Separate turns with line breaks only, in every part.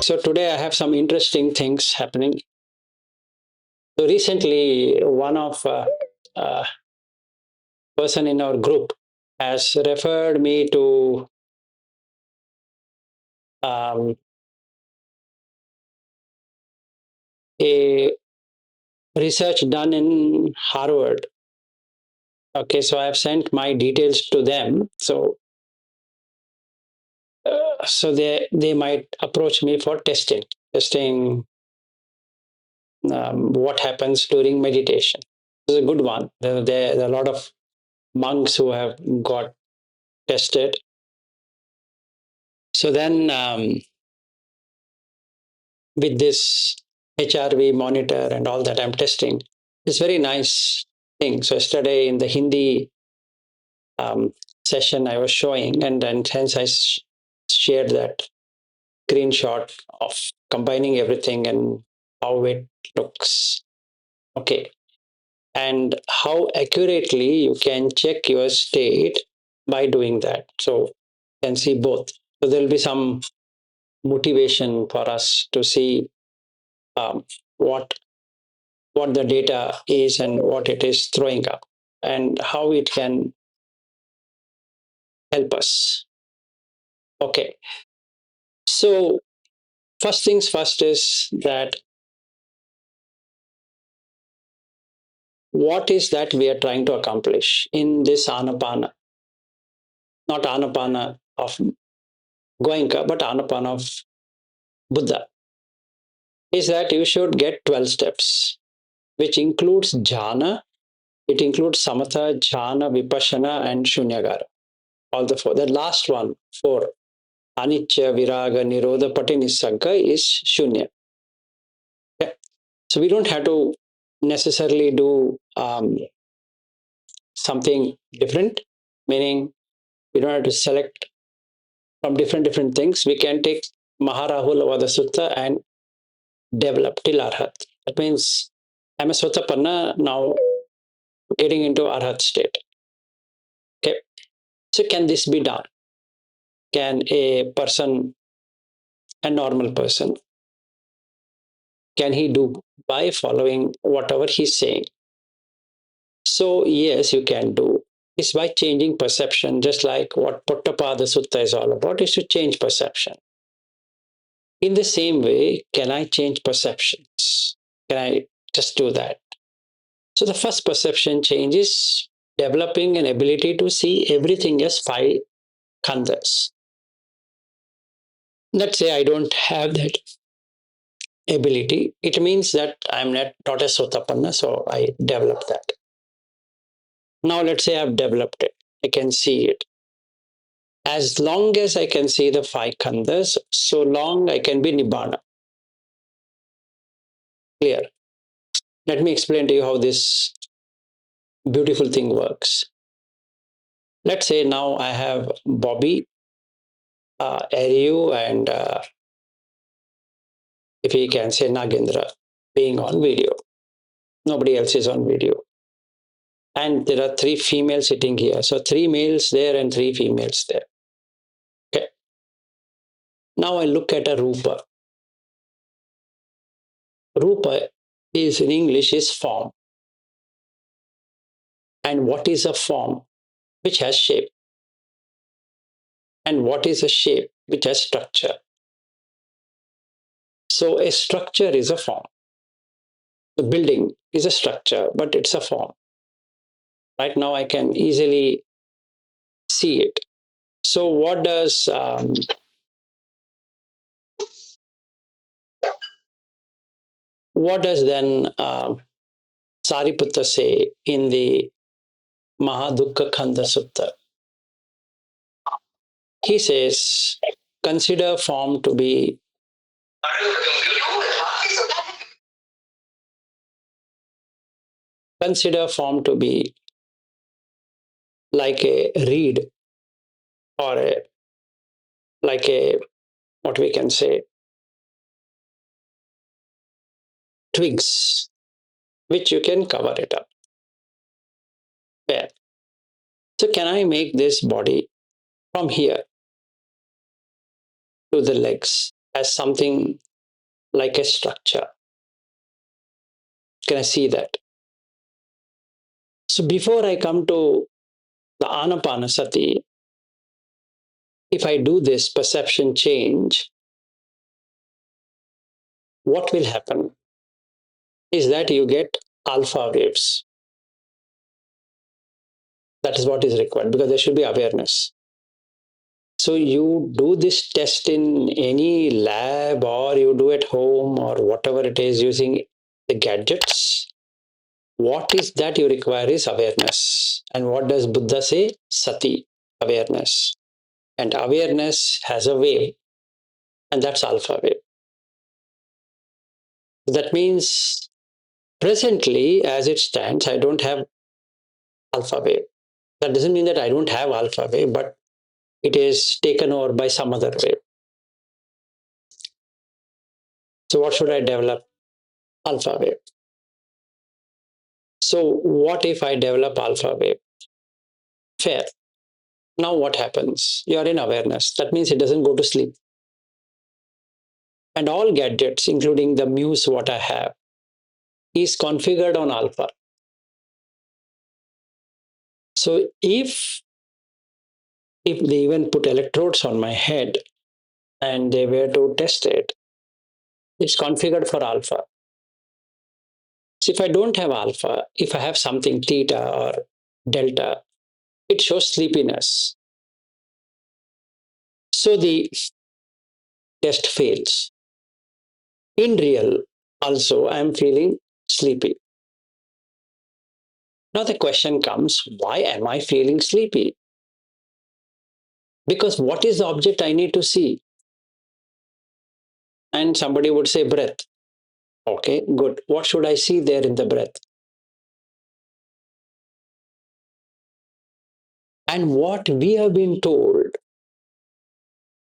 So today I have some interesting things happening. So recently, one of person in our group has referred me to um, a research done in Harvard. Okay, so I have sent my details to them. So they might approach me for testing what happens during meditation. This is a good one. There are a lot of monks who have got tested. So then, with this HRV monitor and all that I'm testing, it's very nice thing. So yesterday in the Hindi um, session I was showing, and then hence I shared that screenshot of combining everything and how it looks. Okay. And how accurately you can check your state by doing that. So you can see both. So there'll be some motivation for us to see um, what the data is and what it is throwing up and how it can help us. Okay. So first things first is that what is that we are trying to accomplish in this anapana? Not anapana of Goenka, but anapana of Buddha. Is that you should get 12 steps, which includes jhana, it includes samatha, jhana, vipassana, and shunyagara. All the four. The last one, four, anicca, viraga, nirodha, patinisagga, is shunya. Okay? So we don't have to necessarily do something different, meaning we don't have to select from different things. We can take Maharahula Vada Sutta and develop till Arhat. That means I'm a Sotapanna now getting into Arhat state. Okay. So can this be done? Can a person, a normal person, can he do by following whatever he's saying? So yes, you can do. It's by changing perception, just like what Pottapada Sutta is all about, is to change perception. In the same way, can I change perceptions? Can I just do that? So the first perception change is developing an ability to see everything as five khandhas. Let's say I don't have that ability. It means that I'm not a sotapanna, so I develop that. Now let's say I've developed it. I can see it. As long as I can see the five khandhas, so long I can be nibbana. Clear? Let me explain to you how this beautiful thing works. Let's say now I have Bobby, Ariu, and if he can say Nagendra being on video. Nobody else is on video. And there are three females sitting here. So three males there and three females there. Okay. Now I look at a Rupa. Rupa is in English is form. And what is a form? Which has shape. And what is a shape? Which has structure. So a structure is a form. The building is a structure, but it's a form. Right now I can easily see it. So what does then Sariputta say in the Mahadukka Khanda Sutta? He says, consider form to be like a reed or like a what we can say twigs, which you can cover it up. Where? So can I make this body from here to the legs? as something like a structure. Can I see that? So before I come to the Anapanasati, if I do this perception change, what will happen is that you get alpha waves. That is what is required because there should be awareness. So you do this test in any lab or you do at home or whatever it is using the gadgets. What is that you require is awareness. And what does Buddha say? Sati, awareness. And awareness has a wave, and that's alpha wave. That means presently, as it stands, I don't have alpha wave. That doesn't mean that I don't have alpha wave, but it is taken over by some other wave. So, what should I develop? Alpha wave. So, what if I develop alpha wave? Fair. Now, what happens? You are in awareness. That means it doesn't go to sleep. And all gadgets, including the Muse, what I have, is configured on alpha. So, if they even put electrodes on my head and they were to test it, it's configured for alpha. So if I don't have alpha, if I have something theta or delta, it shows sleepiness. So the test fails. In real, also, I'm feeling sleepy. Now the question comes, why am I feeling sleepy? Because what is the object I need to see? And somebody would say breath. Okay, good. What should I see there in the breath? And what we have been told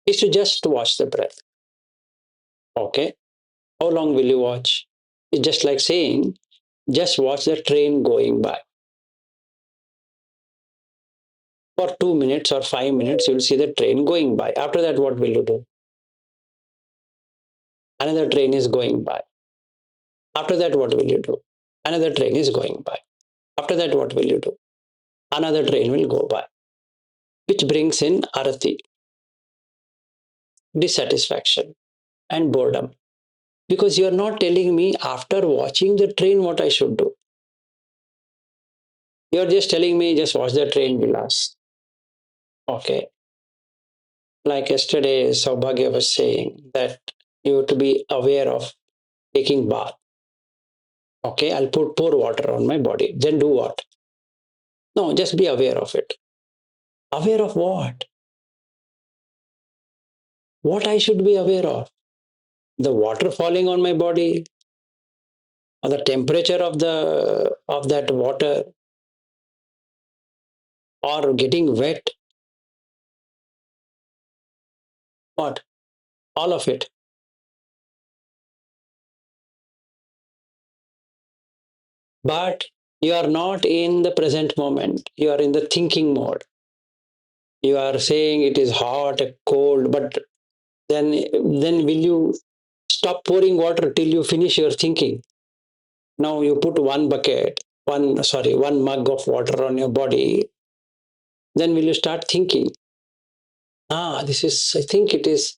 is to just watch the breath. Okay, how long will you watch? It's just like saying, just watch the train going by. For 2 minutes or 5 minutes, you'll see the train going by. After that, what will you do? Another train is going by. After that, what will you do? Another train is going by. After that, what will you do? Another train will go by, which brings in arati, dissatisfaction, and boredom. Because you're not telling me after watching the train what I should do. You're just telling me just watch the train, Vilas. Okay. Like yesterday, Saubhagya was saying that you have to be aware of taking bath. Okay, I'll pour water on my body. Then do what? No, just be aware of it. Aware of what? What I should be aware of? The water falling on my body, or the temperature of that water, or getting wet. What? All of it. But you are not in the present moment. You are in the thinking mode. You are saying it is hot, cold, but then will you stop pouring water till you finish your thinking? Now you put one mug of water on your body. Then will you start thinking, I think it is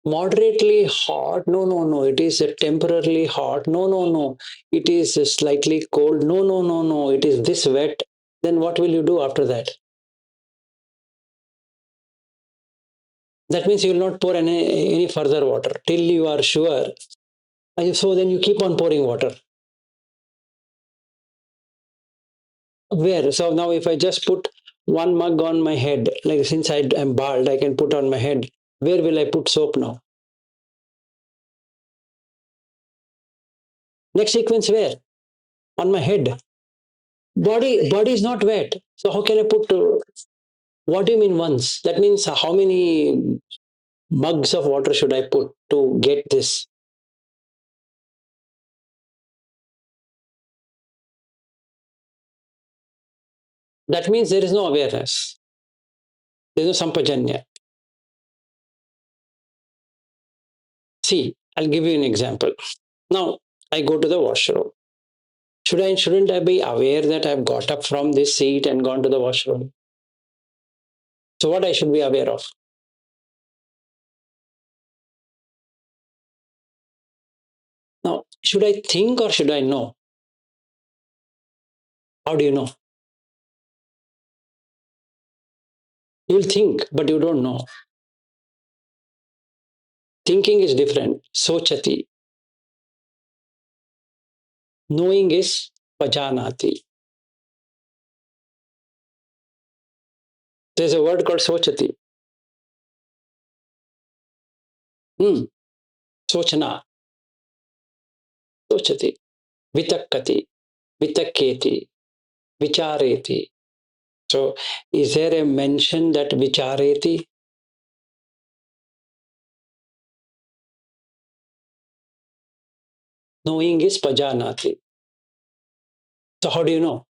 moderately hot. No, no, no. It is temporarily hot. No, no, no. It is slightly cold. No, no, no, no. It is this wet. Then what will you do after that? That means you will not pour any further water till you are sure. So then you keep on pouring water. Where? So now if I just put one mug on my head, like since I am bald, I can put on my head. Where will I put soap now? Next sequence where? On my head. Body is not wet. So how can I put? What do you mean once? That means how many mugs of water should I put to get this? That means there is no awareness. There is no sampajanya. See, I'll give you an example. Now, I go to the washroom. Shouldn't I be aware that I've got up from this seat and gone to the washroom? So what I should be aware of? Now, should I think or should I know? How do you know? You'll think, but you don't know. Thinking is different. Sochati. Knowing is pajanati. There's a word called sochati. Sochana. Sochati. Vitakkati. Vitakketi. Vichareti. So, is there a mention that vichareti? Knowing is pajanati. So, how do you know?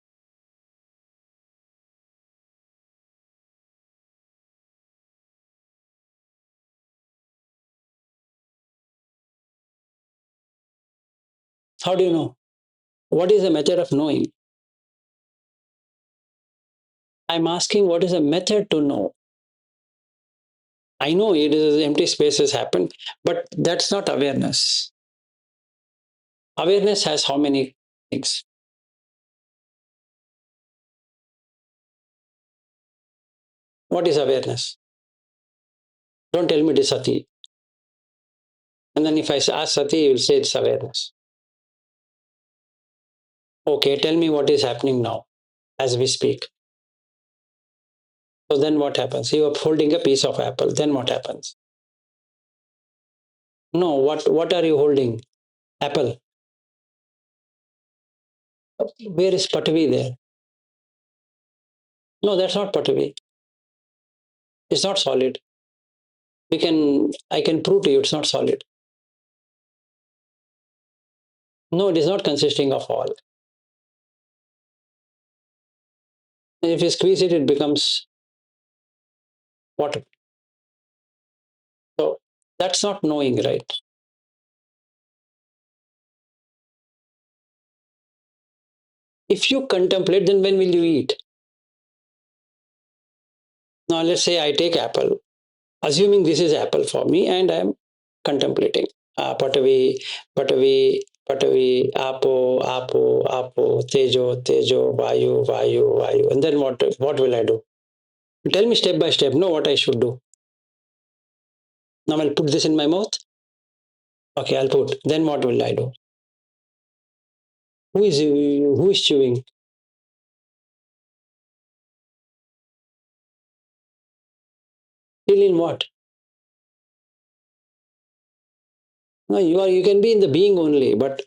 How do you know? What is the method of knowing? I'm asking what is the method to know? I know it is empty spaces happen, but that's not awareness. Awareness has how many things? What is awareness? Don't tell me it is Sati. And then if I ask Sati, you will say it's awareness. Okay, tell me what is happening now as we speak. So then what happens? You are holding a piece of apple. Then what happens? No, what are you holding? Apple. Where is Patavi there? No, that's not Patavi. It's not solid. I can prove to you it's not solid. No, it is not consisting of all. If you squeeze it, it becomes water. So that's not knowing, right? If you contemplate, then when will you eat? Now let's say I take apple, assuming this is apple for me, and I'm contemplating. Patavi, Patavi, Patavi, Apo, Apo, Apo, Tejo, Tejo, Vayu, Vayu, Vayu. And then what will I do? Tell me step by step, know what I should do. Now I'll put this in my mouth. Okay, I'll put. Then what will I do? Who is chewing? Still in what? No, you can be in the being only, but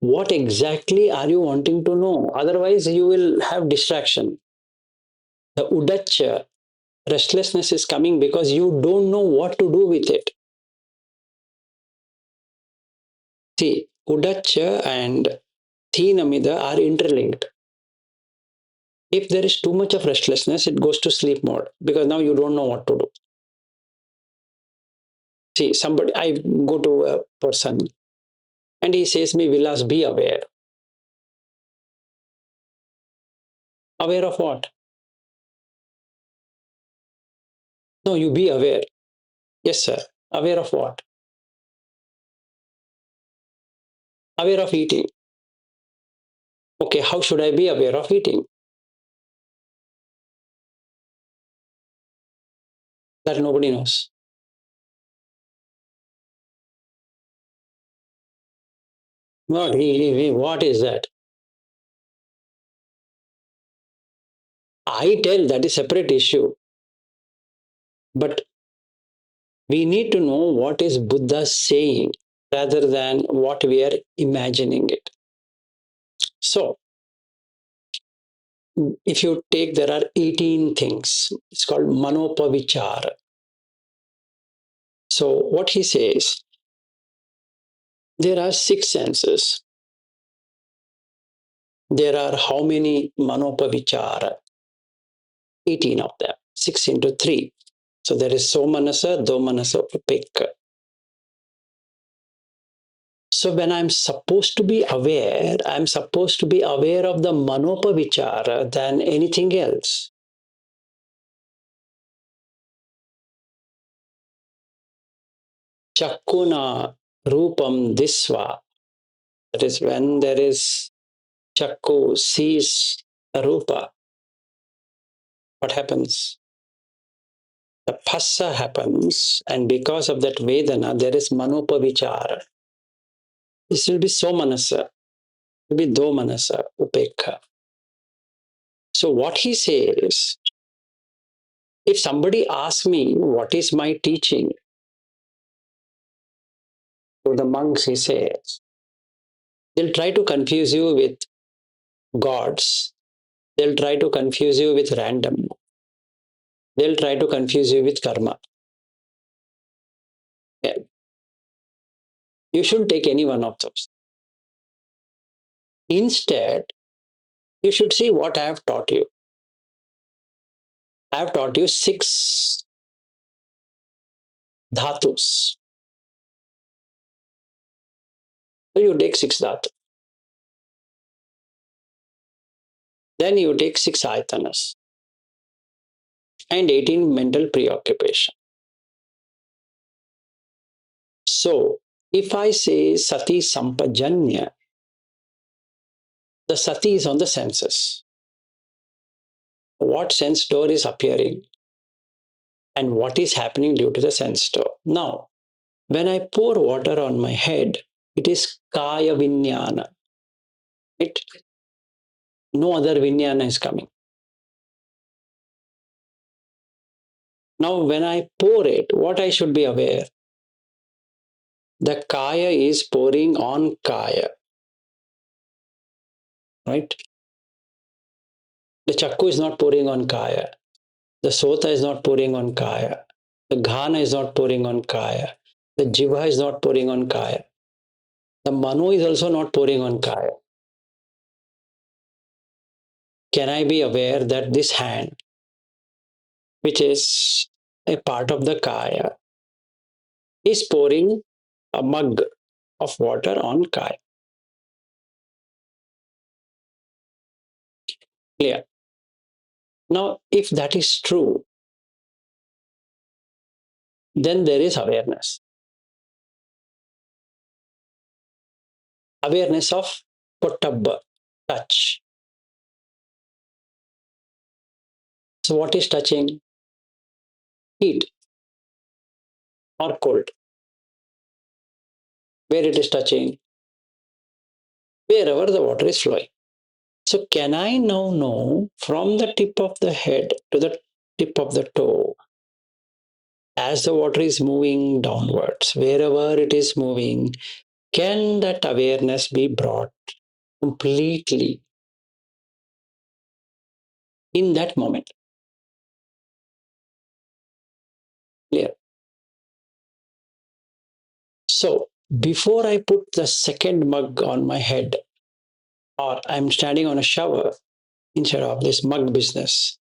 what exactly are you wanting to know? Otherwise, you will have distraction. The udacha, restlessness is coming because you don't know what to do with it. See, udacha and thinamida are interlinked. If there is too much of restlessness, it goes to sleep mode because now you don't know what to do. See, I go to a person and he says me, Vilas, be aware. Aware of what? No, you be aware. Yes, sir. Aware of what? Aware of eating. Okay, how should I be aware of eating? That nobody knows. What is that? I tell that is separate issue. But we need to know what is Buddha saying rather than what we are imagining it. So, if you take, there are 18 things. It's called Manopavichara. So, what he says, there are 6 senses. There are how many Manopavichara? 18 of them. 6 into 3. So, there is Somanasa, Domanasa, Upeka. So when I'm supposed to be aware, I'm supposed to be aware of the manopavichara than anything else. Chakkuna rupam disva. That is when there is chakku sees a rupa. What happens? The phassa happens, and because of that Vedana, there is manopavichara. This will be so manasa, will be do manasa, upekha. So what he says, if somebody asks me what is my teaching, to the monks he says, they'll try to confuse you with gods. They'll try to confuse you with random. They'll try to confuse you with karma. Yeah. You shouldn't take any one of those. Instead, you should see what I have taught you. I have taught you 6 dhatus. So you take 6 dhatus. Then you take 6 ayatanas and 18 mental preoccupation. So if I say sati sampajanya, the sati is on the senses. What sense door is appearing and what is happening due to the sense door. Now, when I pour water on my head, it is kaya vinyana. No other vinyana is coming. Now, when I pour it, what I should be aware? The kaya is pouring on kaya, right? The chakku is not pouring on kaya. The sota is not pouring on kaya. The ghana is not pouring on kaya. The jiva is not pouring on kaya. The mano is also not pouring on kaya. Can I be aware that this hand, which is a part of the kaya, is pouring a mug of water on kaya? Clear. Now, if that is true, then there is awareness. Awareness of pottabba, touch. So, what is touching? Heat or cold. Where it is touching? Wherever the water is flowing. So, can I now know from the tip of the head to the tip of the toe, as the water is moving downwards, wherever it is moving, can that awareness be brought completely in that moment? Clear. So, before I put the second mug on my head, or I'm standing on a shower instead of this mug business,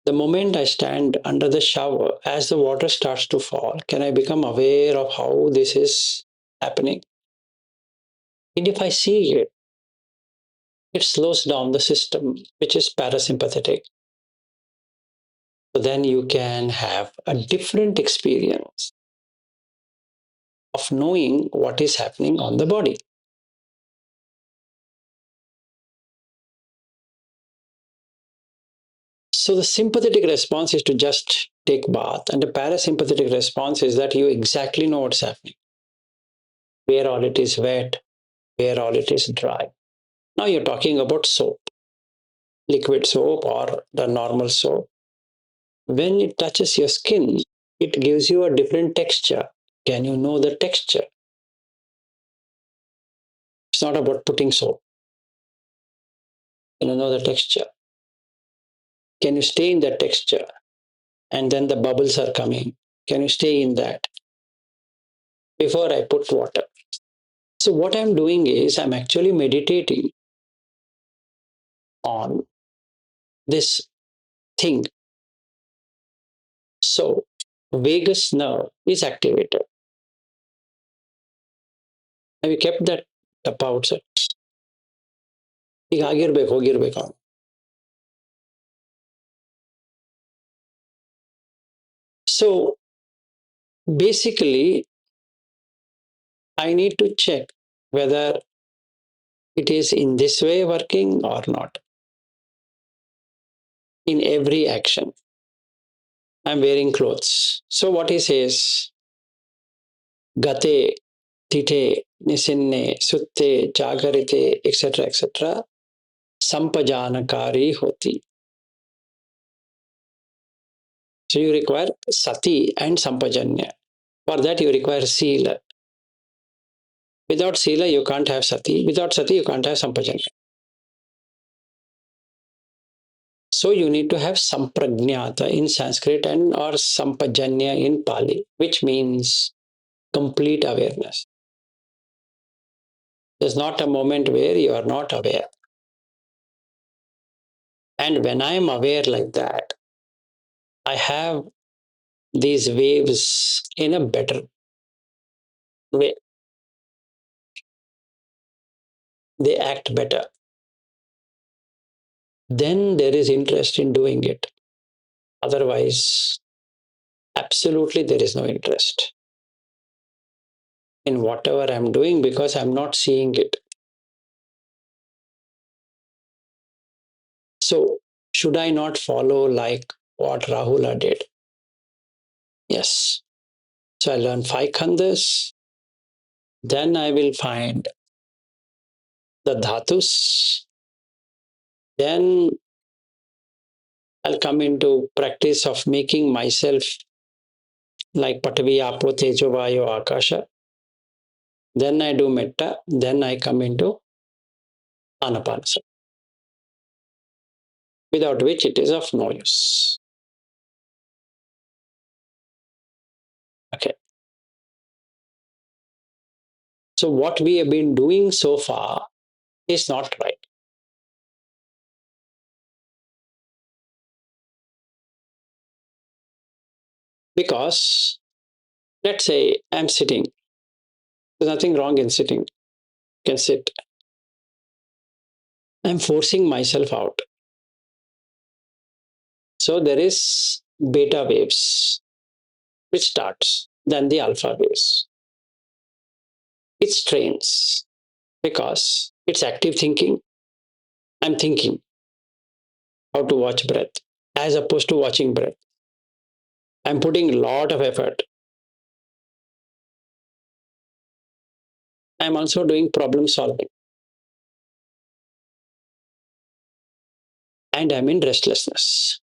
the moment I stand under the shower, as the water starts to fall, can I become aware of how this is happening? And if I see it, it slows down the system, which is parasympathetic. So then you can have a different experience of knowing what is happening on the body. So the sympathetic response is to just take bath, and the parasympathetic response is that you exactly know what's happening, where all it is wet, where all it is dry. Now you're talking about soap, liquid soap or the normal soap. When it touches your skin, it gives you a different texture. Can you know the texture? It's not about putting soap. Can you know the texture? Can you stay in that texture? And then the bubbles are coming. Can you stay in that before I put water? So, what I'm doing is I'm actually meditating on this thing. So, vagus nerve is activated. Have you kept that dappa outside? ಈಗ ಆಗಿರ್ಬೇಕು ಹೋಗಿರ್ಬೇಕು ಅವನು. So basically, I need to check whether it is in this way working or not. In every action, I'm wearing clothes. So what he says, gate, tite, nisinne, sutte, jagarite, etc., sampajanakari hoti. So you require sati and sampajanya. For that you require sila. Without sila you can't have sati. Without sati you can't have sampajanya. So you need to have samprajnata in Sanskrit and or sampajanya in Pali, which means complete awareness. There's not a moment where you are not aware. And when I am aware like that, I have these waves in a better way. They act better. Then there is interest in doing it. Otherwise, absolutely there is no interest in whatever I'm doing because I'm not seeing it. So, should I not follow like what Rahula did? Yes. So I learn 5 khandas. Then I will find the dhatus. Then I'll come into practice of making myself like Patavi, Apo, Tejo, Vayo, Akasha. Then I do metta. Then I come into Anapanasati, without which it is of no use. Okay. So what we have been doing so far is not right. Because let's say I'm sitting. There's nothing wrong in sitting. You can sit. I'm forcing myself out. So there is beta waves, which starts, then the alpha waves. It strains because it's active thinking. I'm thinking how to watch breath as opposed to watching breath. I'm putting a lot of effort. I'm also doing problem solving. And I'm in restlessness.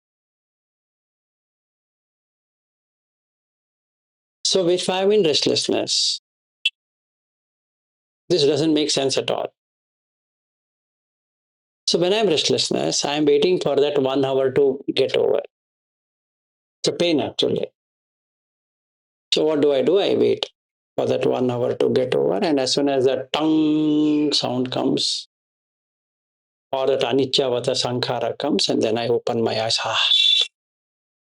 So if I'm in restlessness, this doesn't make sense at all. So when I'm restlessness, I'm waiting for that 1 hour to get over. It's a pain actually. So what do? I wait for that 1 hour to get over, and as soon as that tongue sound comes, or that anicca vata sankhara comes, and then I open my eyes. Ah,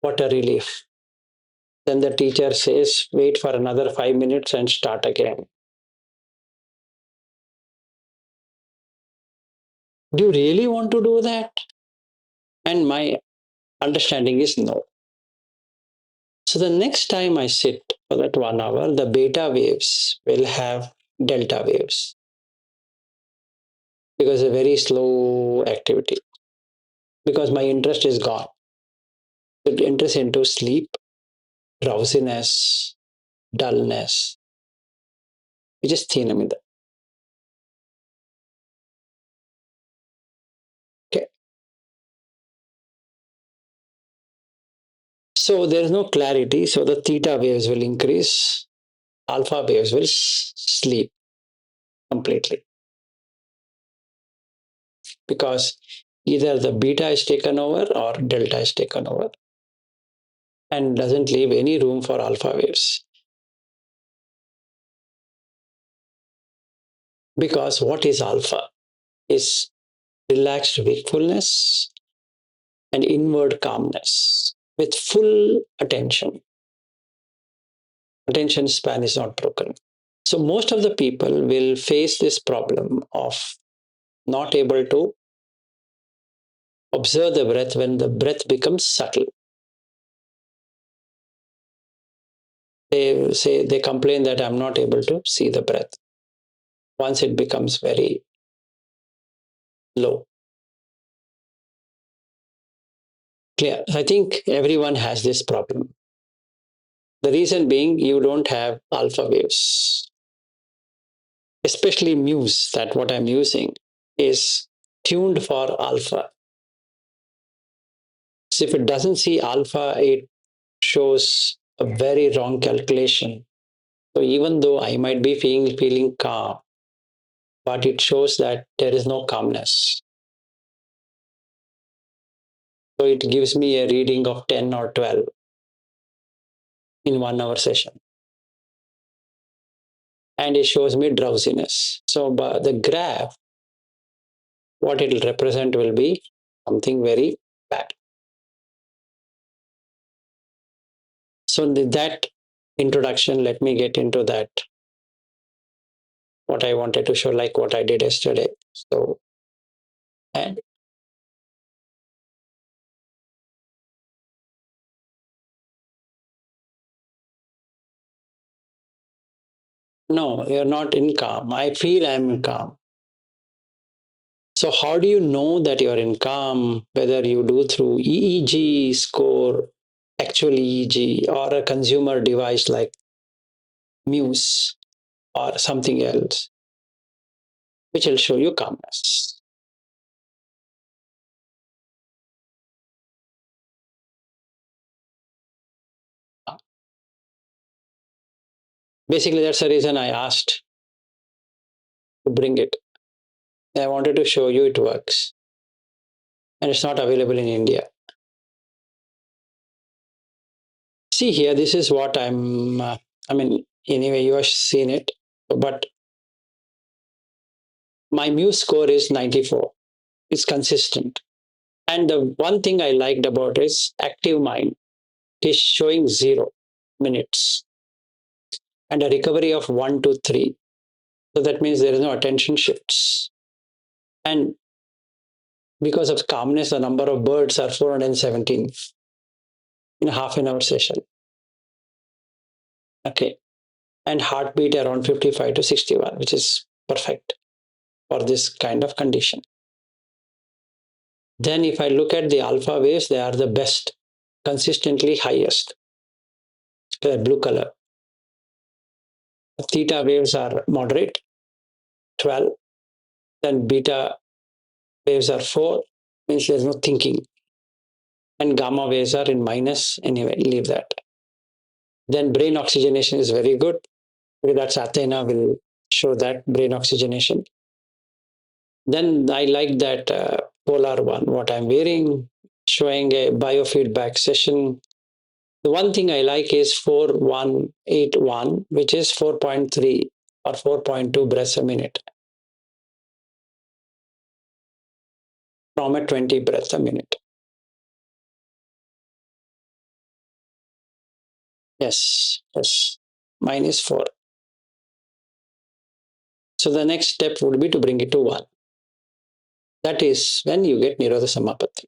what a relief. Then the teacher says, wait for another 5 minutes and start again. Do you really want to do that? And my understanding is no. So the next time I sit for that 1 hour, the beta waves will have delta waves because a very slow activity. Because my interest is gone. The interest into sleep, drowsiness, dullness, which is thinamida. Okay. So there is no clarity. So the theta waves will increase, alpha waves will sleep completely. Because either the beta is taken over or delta is taken over and doesn't leave any room for alpha waves. Because what is alpha? Is relaxed wakefulness and inward calmness with full attention. Attention span is not broken. So most of the people will face this problem of not able to observe the breath when the breath becomes subtle. They complain that I'm not able to see the breath once it becomes very low. Clear. I think everyone has this problem. The reason being you don't have alpha waves, especially Muse, that what I'm using is tuned for alpha. So if it doesn't see alpha, it shows a very wrong calculation. So even though I might be feeling calm, but it shows that there is no calmness. So it gives me a reading of 10 or 12 in 1 hour session. And it shows me drowsiness. So the graph, what it will represent will be something very bad. So that introduction, let me get into that. What I wanted to show, like what I did yesterday. So, and no, you're not in calm. I feel I'm in calm. So how do you know that you're in calm? Whether you do through EEG score, actual EEG, or a consumer device like Muse or something else, which will show you calmness. Basically, that's the reason I asked to bring it. I wanted to show you it works. And it's not available in India. See here, this is what I mean, anyway, you have seen it, but my Muse score is 94. It's consistent. And the one thing I liked about is active mind. It is showing 0 minutes and a recovery of 1 to 3. So that means there is no attention shifts. And because of calmness, the number of birds are 417 in a half an hour session. Okay. And heartbeat around 55 to 61, which is perfect for this kind of condition. Then if I look at the alpha waves, they are the best, consistently highest. Blue color. Theta waves are moderate, 12. Then beta waves are 4, means there's no thinking. And gamma waves are in minus. Anyway, leave that. Then brain oxygenation is very good. That's Athena will show that brain oxygenation. Then I like that polar one, what I'm wearing, showing a biofeedback session. The one thing I like is 4181, which is 4.3 or 4.2 breaths a minute from a 20 breaths a minute. Yes, yes. Mine is 4. So the next step would be to bring it to 1. That is when you get Nirodha Samapatti.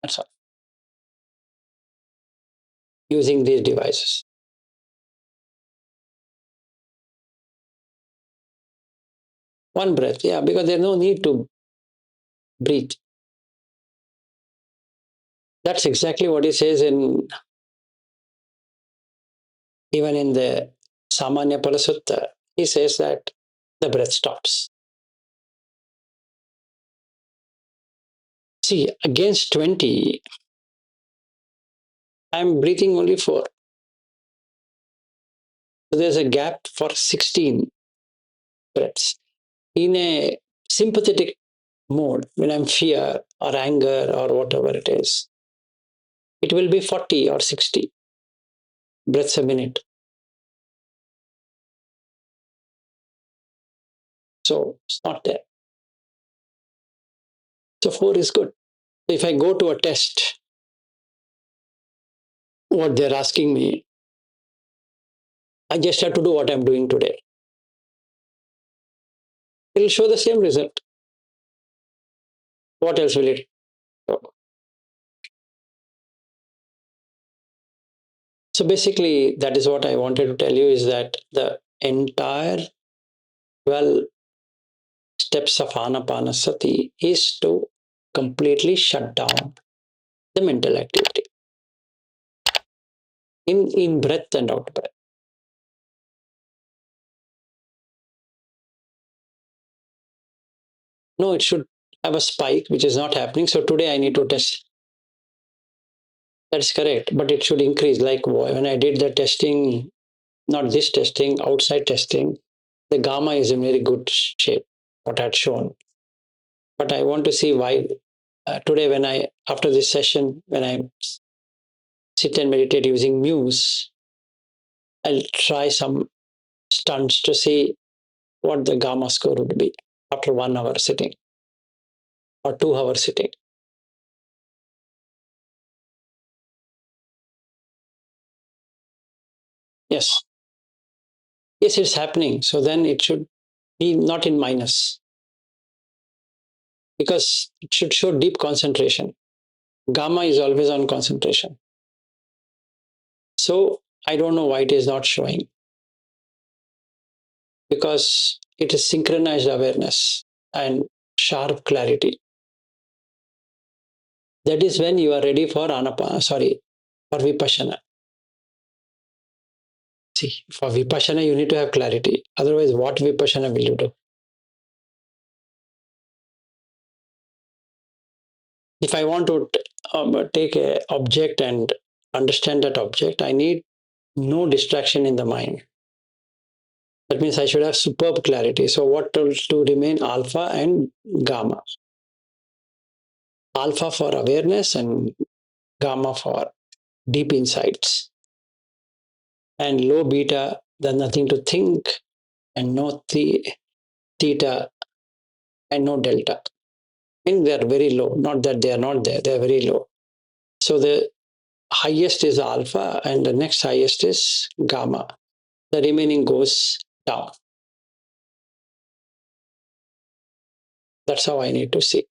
That's all. Using these devices. One breath, yeah, because there's no need to breathe. That's exactly what he says in even in the Samanya Palasutta. He says that the breath stops. See, against 20, I'm breathing only 4. So there's a gap for 16 breaths. In a sympathetic mode, when I'm fear or anger or whatever it is, it will be 40 or 60 breaths a minute. So it's not there. So 4 is good. If I go to a test, what they're asking me, I just have to do what I'm doing today. It will show the same result. What else will it show? So basically, that is what I wanted to tell you, is that the entire 12 steps of Anapanasati is to completely shut down the mental activity in breath and out breath. No, it should have a spike, which is not happening. So today I need to test. That's correct, but it should increase. Like when I did the testing, not this testing, outside testing, the gamma is in very good shape, what I had shown. But I want to see why today, when I, after this session, when I sit and meditate using Muse, I'll try some stunts to see what the gamma score would be after 1 hour sitting or 2 hour sitting. Yes. Yes, it's happening. So then it should be not in minus, because it should show deep concentration. Gamma is always on concentration. So I don't know why it is not showing, because it is synchronized awareness and sharp clarity. That is when you are ready for for Vipassana. See, for Vipassana, you need to have clarity. Otherwise, what Vipassana will you do? If I want to take an object and understand that object, I need no distraction in the mind. That means I should have superb clarity. So, what to remain? Alpha and gamma. Alpha for awareness and gamma for deep insights. And low beta, there's nothing to think, and no theta and no delta. And they're very low. Not that they are not there, they're very low. So the highest is alpha, and the next highest is gamma. The remaining goes down. That's how I need to see.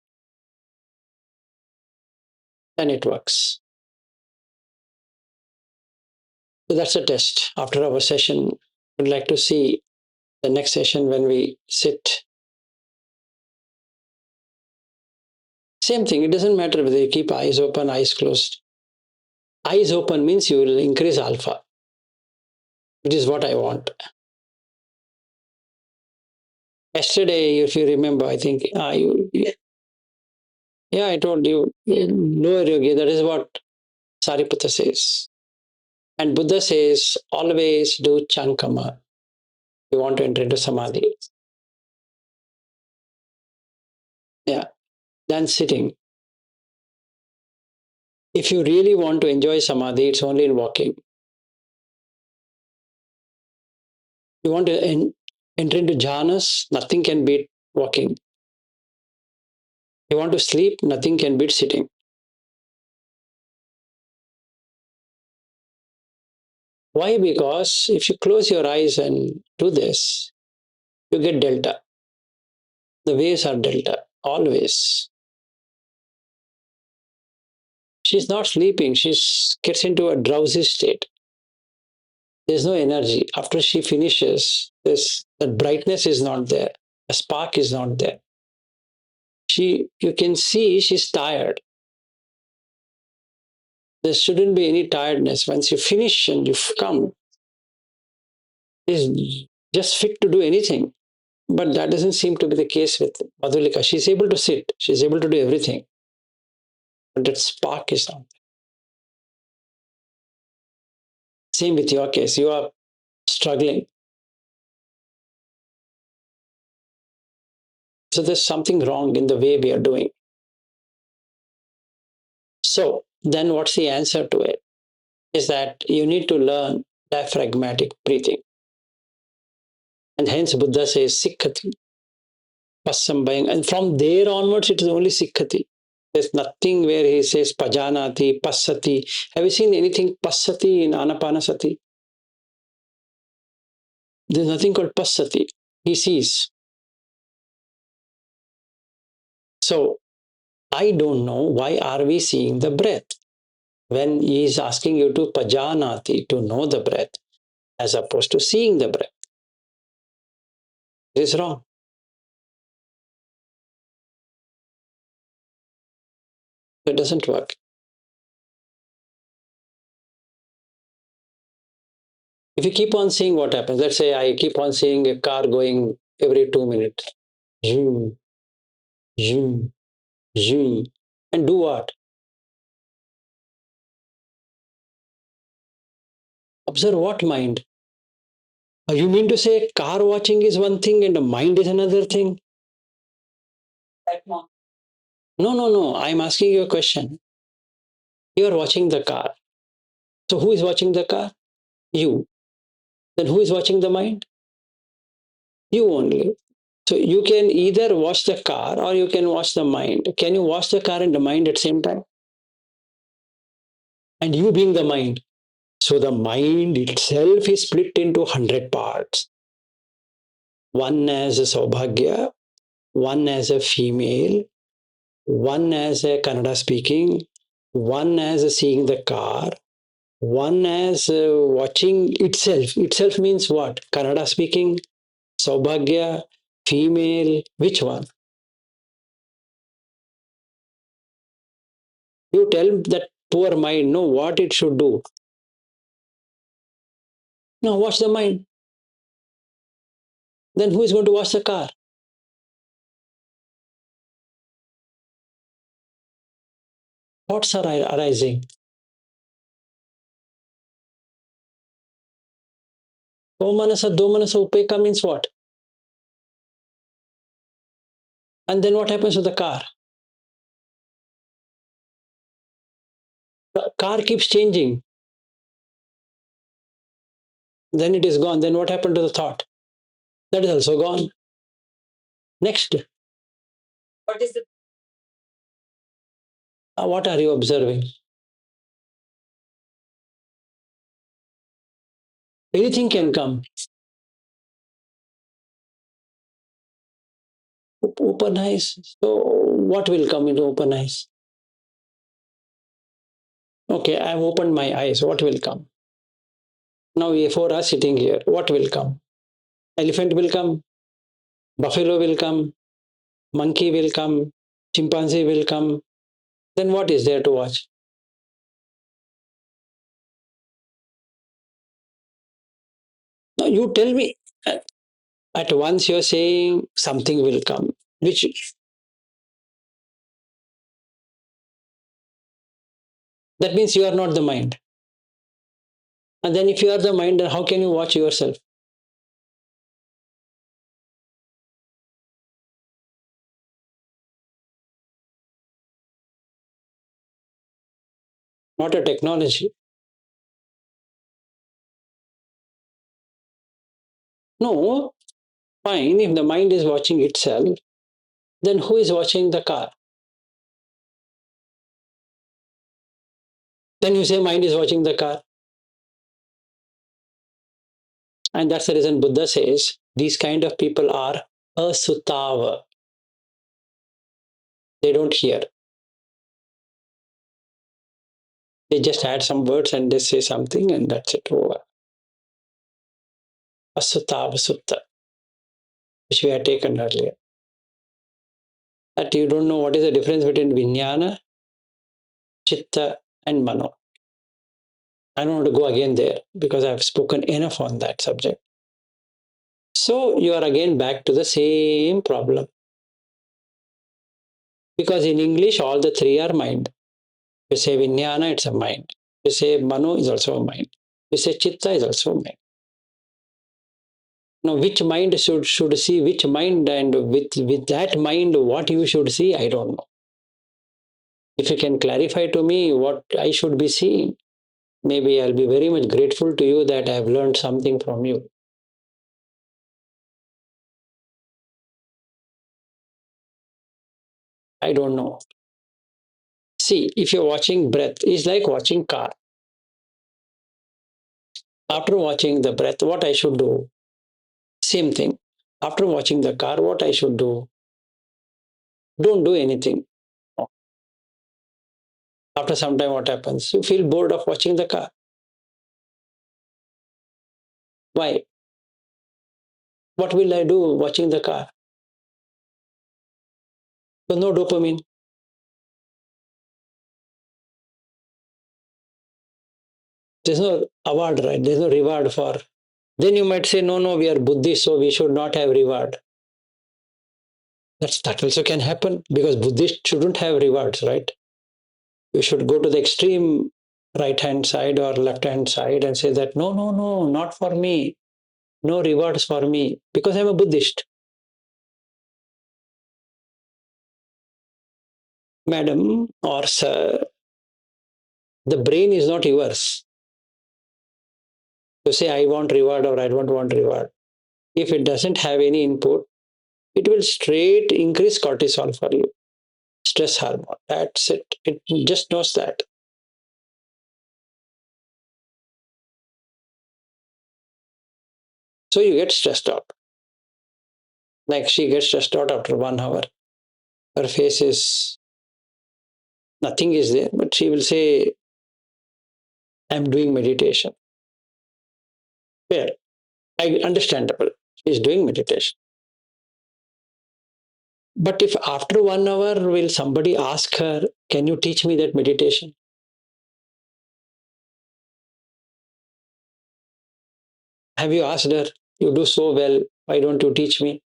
And it works. So that's a test. After our session, I'd like to see the next session when we sit. Same thing. It doesn't matter whether you keep eyes open, eyes closed. Eyes open means you will increase alpha, which is what I want. Yesterday, if you remember, I think yeah, I told you, lower yogi, that is what Sariputta says. And Buddha says, always do chankama. You want to enter into samadhi. Yeah, then sitting. If you really want to enjoy samadhi, it's only in walking. You want to enter into jhanas, nothing can beat walking. You want to sleep, nothing can beat sitting. Why? Because if you close your eyes and do this, you get delta. The waves are delta, always. She's not sleeping, she gets into a drowsy state. There's no energy. After she finishes, the brightness is not there. A spark is not there. You can see she's tired. There shouldn't be any tiredness. Once you finish and you come, is just fit to do anything. But that doesn't seem to be the case with Madhulika. She's able to sit, she's able to do everything. But that spark is not. Same with your case. You are struggling. So there's something wrong in the way we are doing. So then what's the answer to it? Is that you need to learn diaphragmatic breathing. And hence Buddha says Sikhati, Passambayang. And from there onwards, it is only Sikhati. There's nothing where he says Pajanati, Passati. Have you seen anything Passati in Anapanasati? There's nothing called Passati. He sees. So I don't know why are we seeing the breath when he is asking you to pajanati, to know the breath, as opposed to seeing the breath. It is wrong. It doesn't work. If you keep on seeing, what happens? Let's say I keep on seeing a car going every 2 minutes. Zoom, zoom, zoom. And do what? Observe what mind? You mean to say car watching is one thing and the mind is another thing? No, no, no. I'm asking you a question. You are watching the car. So who is watching the car? You. Then who is watching the mind? You only. So you can either watch the car or you can watch the mind. Can you watch the car and the mind at the same time? And you being the mind. So the mind itself is split into 100 parts. One as a Saubhagya, one as a female, one as a Kannada speaking, one as a seeing the car, one as watching itself. Itself means what? Kannada speaking, Saubhagya, female, which one? You tell that poor mind, know what it should do. Now watch the mind. Then who is going to watch the car? Thoughts are arising. Omanasa, domanasa, upeka means what? And then what happens to the car? The car keeps changing. Then it is gone. Then what happened to the thought? That is also gone. Next. What is the? What are you observing? Anything can come. Open eyes. So what will come into open eyes? Okay, I have opened my eyes. What will come? Now we four are sitting here. What will come? Elephant will come. Buffalo will come. Monkey will come. Chimpanzee will come. Then what is there to watch? Now you tell me. At once you're saying something will come, which that means you are not the mind. And then if you are the mind, then how can you watch yourself? Not a technology. No, fine. If the mind is watching itself, then who is watching the car? Then you say mind is watching the car. And that's the reason Buddha says these kind of people are asutava. They don't hear. They just add some words and they say something and that's it over. Asutava sutta, which we had taken earlier. That you don't know what is the difference between vijnana, chitta, and mano. I don't want to go again there because I've spoken enough on that subject. So you are again back to the same problem. Because in English, all the three are mind. You say vijnana, it's a mind. You say mano is also a mind. You say chitta is also a mind. Now, which mind should see which mind, and with that mind, what you should see, I don't know. If you can clarify to me what I should be seeing, maybe I'll be very much grateful to you that I have learned something from you. I don't know. See, if you're watching breath, it's like watching car. After watching the breath, what I should do? Same thing. After watching the car, what I should do? Don't do anything. After some time, what happens? You feel bored of watching the car. Why? What will I do watching the car? So no dopamine. There's no award, right? There's no reward for. Then you might say, no, no, we are Buddhist, so we should not have reward. That also can happen because Buddhists shouldn't have rewards, right? You should go to the extreme right hand side or left hand side and say that, no, no, no, not for me. No rewards for me because I'm a Buddhist. Madam or sir, the brain is not yours. To say, I want reward or I don't want reward. If it doesn't have any input, it will straight increase cortisol for you, stress hormone. That's it. It just knows that. So you get stressed out. Like she gets stressed out after 1 hour. Her face is, nothing is there, but she will say, I'm doing meditation. Fair. Understandable. She's doing meditation. But if after 1 hour will somebody ask her, can you teach me that meditation? Have you asked her, you do so well, why don't you teach me?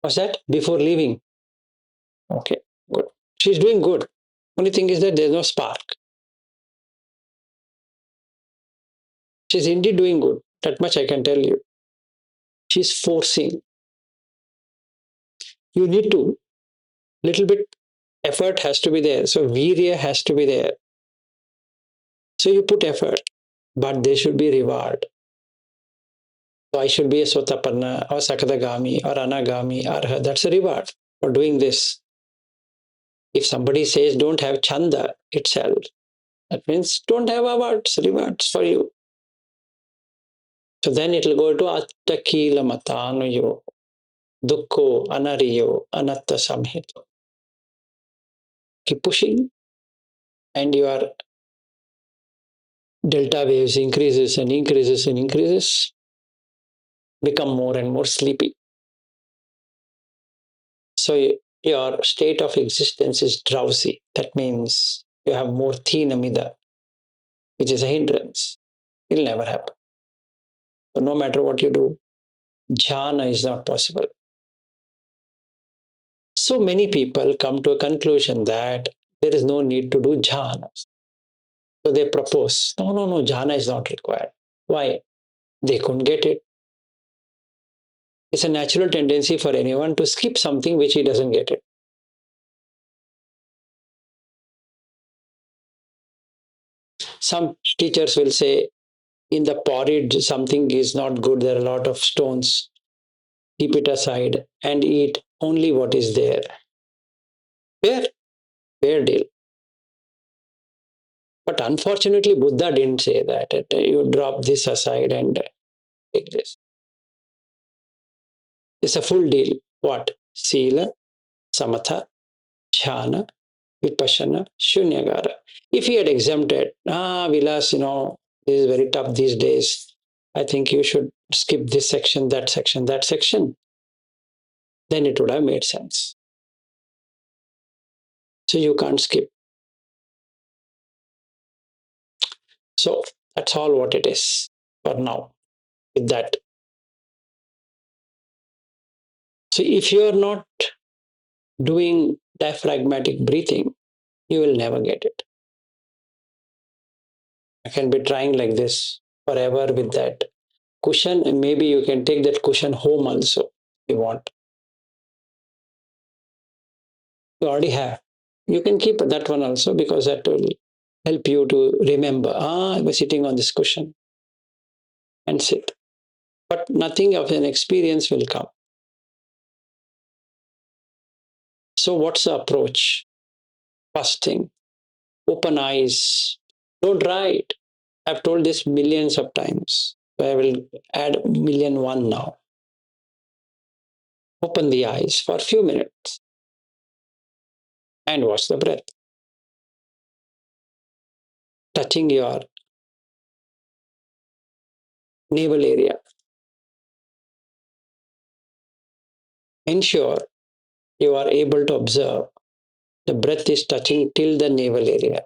Was that before leaving? Okay, good. She's doing good. Only thing is that there's no spark. She's indeed doing good. That much I can tell you. She's forcing. You need to, little bit effort has to be there. So virya has to be there. So you put effort, but there should be reward. So I should be a sotapanna or sakadagami or anagami or that's a reward for doing this. If somebody says don't have chanda itself, that means don't have awards, rewards for you. So then it will go to attakila matanuyo, dukkho anariyo, anatta samhito. Keep pushing and your delta waves increases and increases and increases, become more and more sleepy. So your state of existence is drowsy. That means you have more thinamida, which is a hindrance. It'll never happen. So no matter what you do, jhana is not possible. So many people come to a conclusion that there is no need to do jhana. So they propose, no, no, no, jhana is not required. Why? They couldn't get it. It's a natural tendency for anyone to skip something which he doesn't get it. Some teachers will say, in the porridge, something is not good, there are a lot of stones. Keep it aside and eat only what is there. Fair, fair deal. But unfortunately, Buddha didn't say that. You drop this aside and take this. It's a full deal. What? Sila, Samatha, Jhana, Vipassana, Shunyagara. If he had exempted, Vilas, this is very tough these days. I think you should skip this section, that section, that section. Then it would have made sense. So you can't skip. So that's all what it is for now with that. So if you're not doing diaphragmatic breathing, you will never get it. I can be trying like this forever with that cushion, and maybe you can take that cushion home also if you want. You already have. You can keep that one also because that will help you to remember, I was sitting on this cushion and sit. But nothing of an experience will come. So what's the approach? First thing, open eyes. Don't write. I've told this millions of times. So I will add million one now. Open the eyes for a few minutes and watch the breath. Touching your navel area. Ensure you are able to observe the breath is touching till the navel area.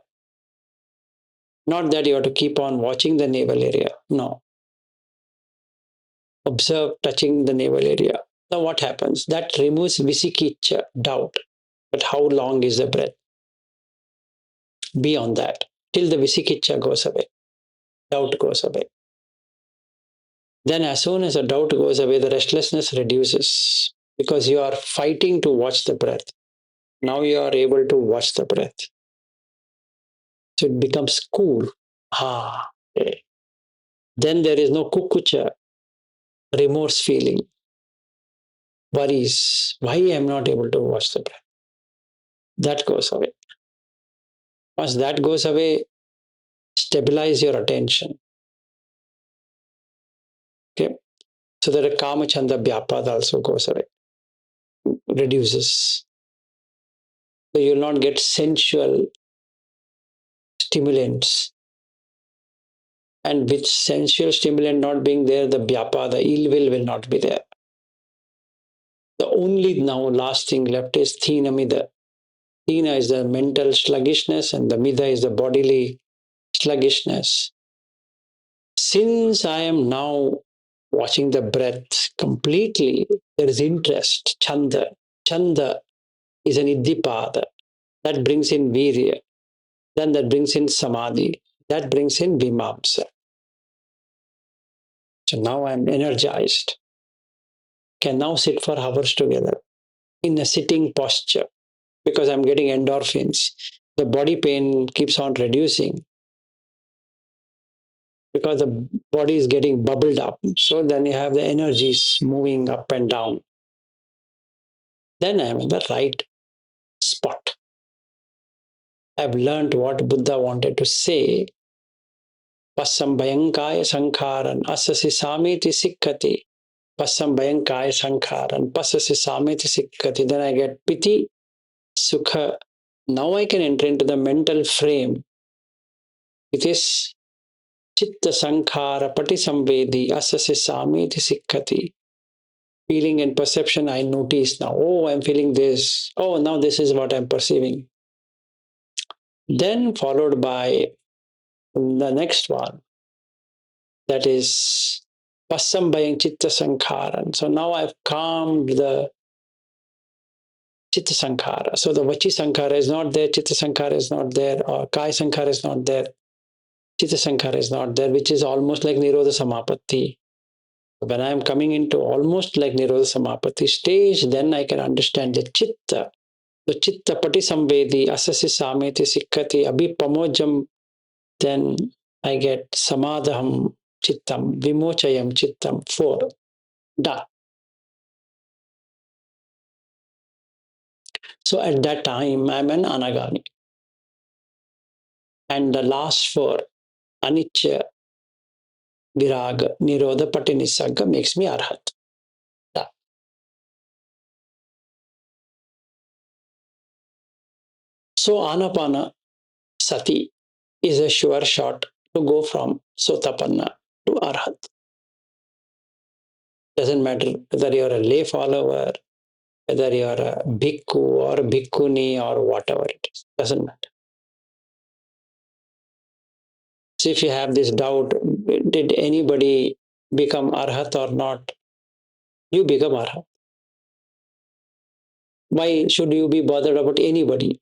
Not that you have to keep on watching the navel area. No. Observe touching the navel area. Now what happens? That removes visikicha, doubt. But how long is the breath? Beyond that, till the visikicha goes away, doubt goes away. Then as soon as the doubt goes away, the restlessness reduces because you are fighting to watch the breath. Now you are able to watch the breath. So it becomes cool. Okay. Then there is no kukucha, remorse feeling, worries. Why I am not able to watch the breath? That goes away. Once that goes away, stabilize your attention. Okay. So that a kama chanda vyapad also goes away, reduces. So you will not get sensual stimulants. And with sensual stimulant not being there, the vyapa, the ill will not be there. The only now last thing left is thina mida. Thina is the mental sluggishness and the mida is the bodily sluggishness. Since I am now watching the breath completely, there is interest, chanda. Chanda is an iddipada. That brings in virya. Then that brings in samadhi. That brings in vimamsa. So now I'm energized. Can now sit for hours together in a sitting posture because I'm getting endorphins. The body pain keeps on reducing because the body is getting bubbled up. So then you have the energies moving up and down. Then I'm in the right spot. I've learned what Buddha wanted to say. Passam bhayankaya sankharan asasi samiti sikkati. Passam bhayankaya sankharan pasasi samiti sikkati. Then I get piti, sukha. Now I can enter into the mental frame. It is chitta sankhara pati samvedi asasi samiti sikkati. Feeling and perception I notice now. Oh, I'm feeling this. Oh, now this is what I'm perceiving. Then followed by the next one. That is Passambayang Chitta Sankharan. So now I've calmed the Chitta Sankhara. So the Vachi Sankhara is not there, Chitta Sankhara is not there, or Kaya Sankhara is not there, Chitta Sankhara is not there, which is almost like Nirodha Samapatti. When I am coming into almost like Nirodha Samapatti stage, then I can understand the Chitta. The Chitta Pati Samvedi, Asasi Sameti Sikkati, Abhipamojam, then I get Samadham Chittam, Vimochayam Chittam, 4. Done. So at that time, I'm an anagami. And the last 4, anicca, viraga, nirodha, patinisagga, makes me arhat. Done. So Anapanasati is a sure shot to go from sotapanna to arhat. Doesn't matter whether you're a lay follower, whether you're a bhikkhu or bhikkhuni or whatever it is. Doesn't matter. So if you have this doubt, did anybody become arhat or not? You become arhat. Why should you be bothered about anybody?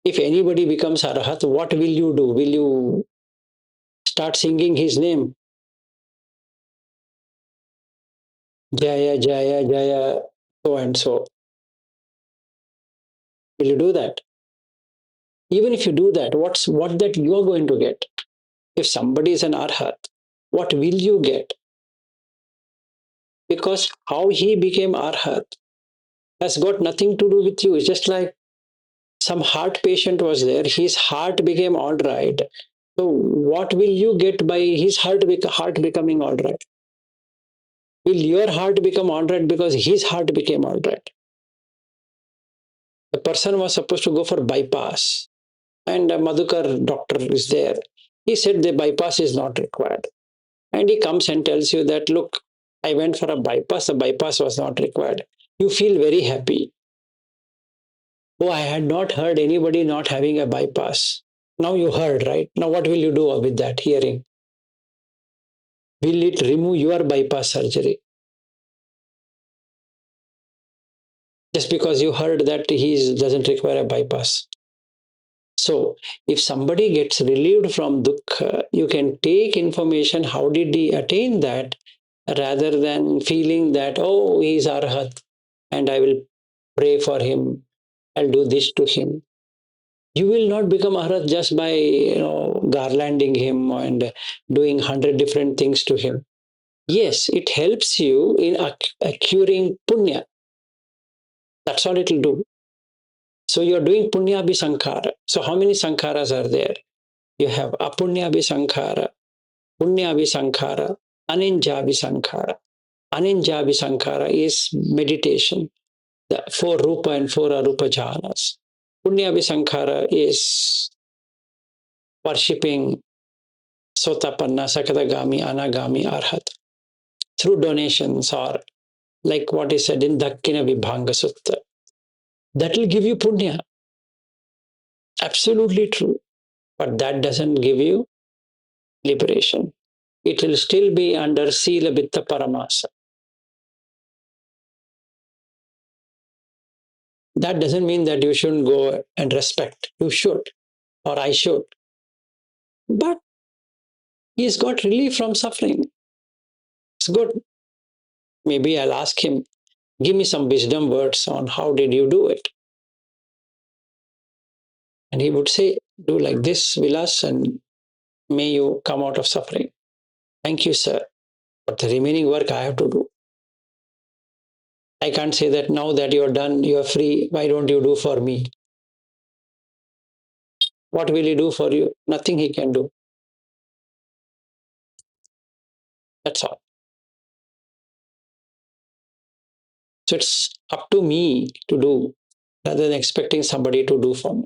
If anybody becomes arhat, what will you do? Will you start singing his name? Jaya, Jaya, Jaya, so and so. Will you do that? Even if you do that, what that you are going to get? If somebody is an arhat, what will you get? Because how he became arhat has got nothing to do with you. It's just like Some heart patient was there, his heart became all right. So what will you get by his heart becoming all right? Will your heart become all right because his heart became all right? The person was supposed to go for bypass, and a Madhukar doctor is there. He said the bypass is not required. And he comes and tells you that, look, I went for a bypass, the bypass was not required. You feel very happy. Oh, I had not heard anybody not having a bypass. Now you heard, right? Now what will you do with that hearing? Will it remove your bypass surgery? Just because you heard that he doesn't require a bypass. So if somebody gets relieved from dukkha, you can take information, how did he attain that, rather than feeling that, oh, he's arhat and I will pray for him, I'll do this to him. You will not become arhat just by garlanding him and doing 100 different things to him. Yes, it helps you in acquiring punya. That's all it will do. So you're doing punya sankara. So how many sankharas are there? You have apunya sankara, punya sankara, aninja sankara. Aninja sankara is meditation, the four rupa and four arupa jhanas. Punya sankara is worshipping sotapanna, sakadagami, anagami, arhat through donations, or like what is said in Dakkina Vibhanga Sutta. That will give you punya. Absolutely true. But that doesn't give you liberation. It will still be under Sila Vitta Paramasa. That doesn't mean that you shouldn't go and respect. You should, or I should. But he's got relief from suffering. It's good. Maybe I'll ask him, give me some wisdom words on how did you do it? And he would say, do like this, Vilas, and may you come out of suffering. Thank you, sir. But the remaining work I have to do. I can't say that now that you're done, you're free, why don't you do for me? What will he do for you? Nothing he can do. That's all. So it's up to me to do rather than expecting somebody to do for me.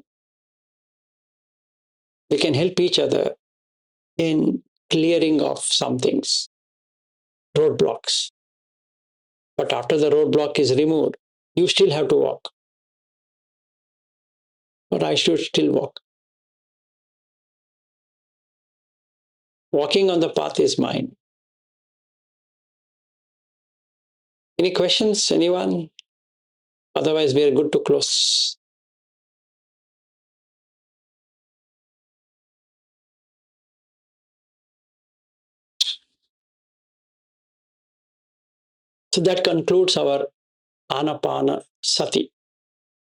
We can help each other in clearing of some things, roadblocks. But after the roadblock is removed, you still have to walk. But I should still walk. Walking on the path is mine. Any questions, anyone? Otherwise, we are good to close. So that concludes our Anapanasati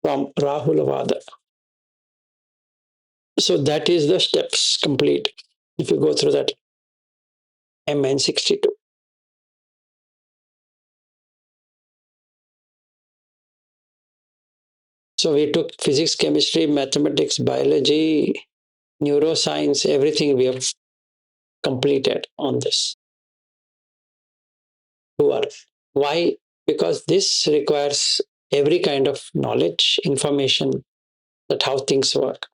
from Rahulavada. So that is the steps complete. If you go through that MN 62. So we took physics, chemistry, mathematics, biology, neuroscience, everything we have completed on this tour. Why? Because this requires every kind of knowledge, information, that how things work,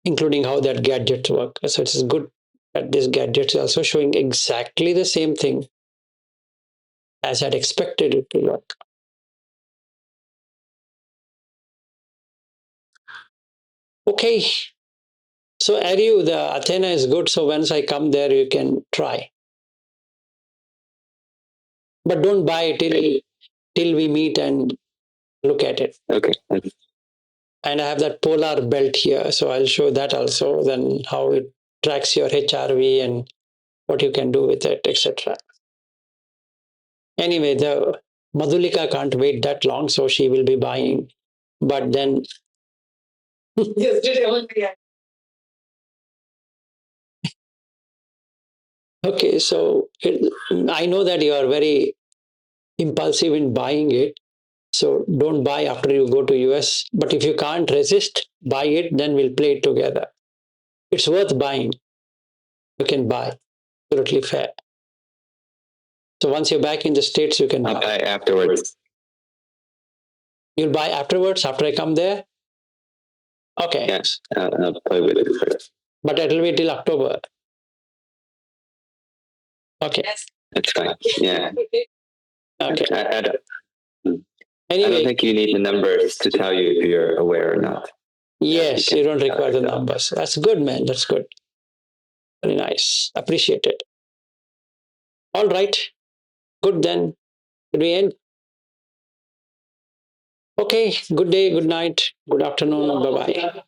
including how that gadgets work. So it is good that this gadget is also showing exactly the same thing as I'd expected it to work. Okay. So Ariu, the Athena is good. So once I come there, you can try. But don't buy till we meet and look at it. Okay. And I have that polar belt here, so I'll show that also. Then how it tracks your HRV and what you can do with it, etc. Anyway, the Madhulika can't wait that long, so she will be buying. But then, okay, so I know that you are very impulsive in buying it. So don't buy after you go to US. But if you can't resist, buy it, then we'll play it together. It's worth buying. You can buy. Absolutely fair. So once you're back in the States, you can
I'll buy afterwards.
You'll buy afterwards, after I come there? Okay.
Yes, I'll play with it first.
But it'll be till October. Okay.
That's fine. Yeah.
Okay.
I don't
Anyway,
think you need the numbers to tell you if you're aware or not.
yes, you don't require the
that.
numbers. That's good, man. That's good. Very nice. Appreciate it. All right. Good then. Did we end? Okay. Good day, good night, good afternoon. Bye bye.